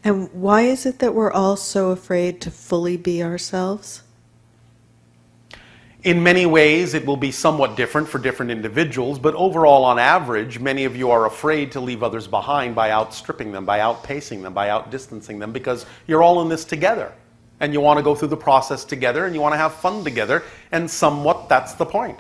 And why is it that we're all so afraid to fully be ourselves? In many ways, it will be somewhat different for different individuals, but overall, on average, many of you are afraid to leave others behind by outstripping them, by outpacing them, by outdistancing them, because you're all in this together. And you want to go through the process together, and you want to have fun together, and somewhat that's the point.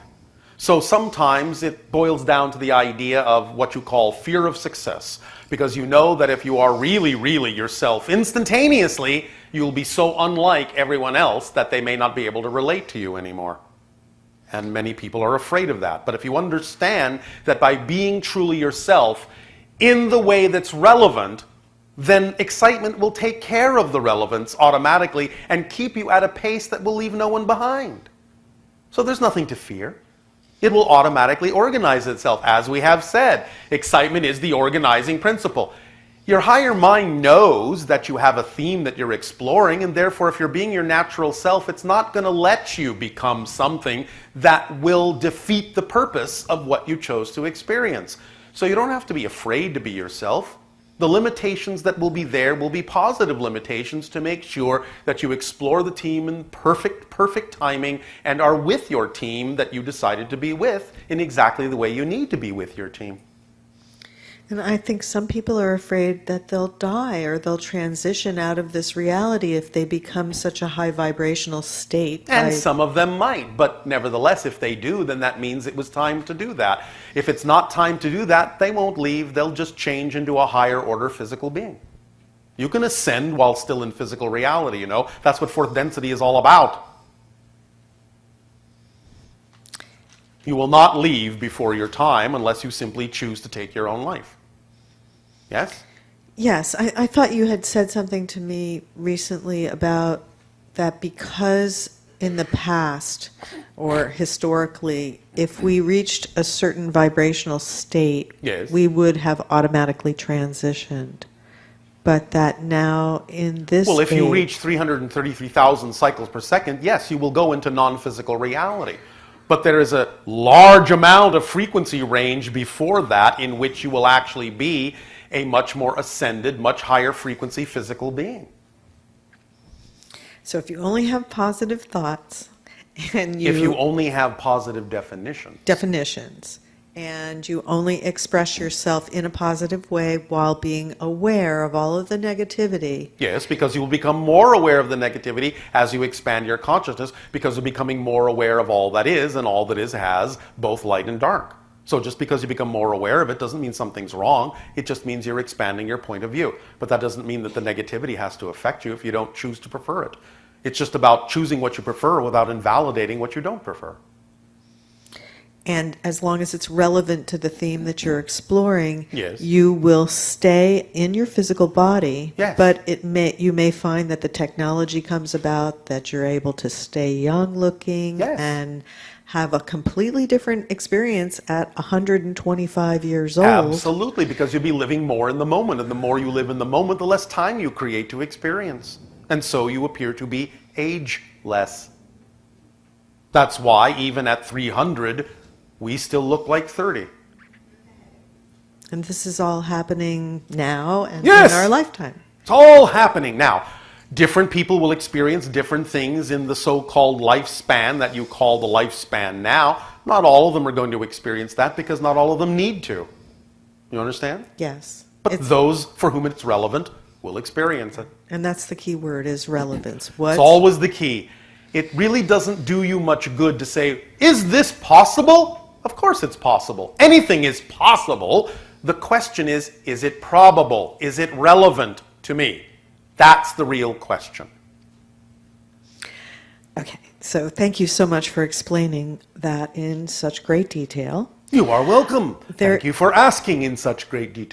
So sometimes it boils down to the idea of what you call fear of success, because you know that if you are really, really yourself instantaneously, you'll be so unlike everyone else that they may not be able to relate to you anymore. And many people are afraid of that. But if you understand that by being truly yourself in the way that's relevant, then excitement will take care of the relevance automatically and keep you at a pace that will leave no one behind. So there's nothing to fear. It will automatically organize itself. As we have said, excitement is the organizing principle. Your higher mind knows that you have a theme that you're exploring, and therefore if you're being your natural self, it's not going to let you become something that will defeat the purpose of what you chose to experience. So you don't have to be afraid to be yourself. The limitations that will be positive limitations to make sure that you explore the team in perfect timing and are with your team that you decided to be with in exactly the way you need to be with your team. And I think some people are afraid that they'll die or they'll transition out of this reality if they become such a high vibrational state. And some of them might, but nevertheless, if they do, then that means it was time to do that. If it's not time to do that, they won't leave. They'll just change into a higher order physical being. You can ascend while still in physical reality, you know. That's what fourth density is all about. You will not leave before your time unless you simply choose to take your own life. Yes? Yes, I thought you had said something to me recently about that because in the past or historically, if we reached a certain vibrational state, yes, we would have automatically transitioned. But that now in this Well, if you age, reach 333,000 cycles per second, yes, you will go into non-physical reality. But there is a large amount of frequency range before that in which you will actually be a much more ascended, much higher frequency physical being. so if you only have positive thoughts and If you only have positive definitions, and you only express yourself in a positive way while being aware of all of the negativity. yes, because you will become more aware of the negativity as you expand your consciousness, because you're becoming more aware of all that is, and all that is has both light and dark. So just because you become more aware of it doesn't mean something's wrong. It just means you're expanding your point of view. But that doesn't mean that the negativity has to affect you if you don't choose to prefer it. It's just about choosing what you prefer without invalidating what you don't prefer. And as long as it's relevant to the theme that you're exploring, yes, you will stay in your physical body, yes, but you may find that the technology comes about, that you're able to stay young looking, yes, and have a completely different experience at 125 years old. Absolutely, because you'll be living more in the moment, and the more you live in the moment, the less time you create to experience. And so you appear to be ageless. That's why even at 300, we still look like 30. And this is all happening now and yes, in our lifetime. It's all happening now. Different people will experience different things in the so-called lifespan that you call the lifespan now. Not all of them are going to experience that because not all of them need to. You understand? Yes. But those for whom it's relevant will experience it. And that's the key word, is relevance. It's always the key. It really doesn't do you much good to say, is this possible? Of course it's possible. Anything is possible. The question is it probable? Is it relevant to me? That's the real question. Okay, so thank you so much for explaining that in such great detail. You are welcome. Thank you for asking in such great detail.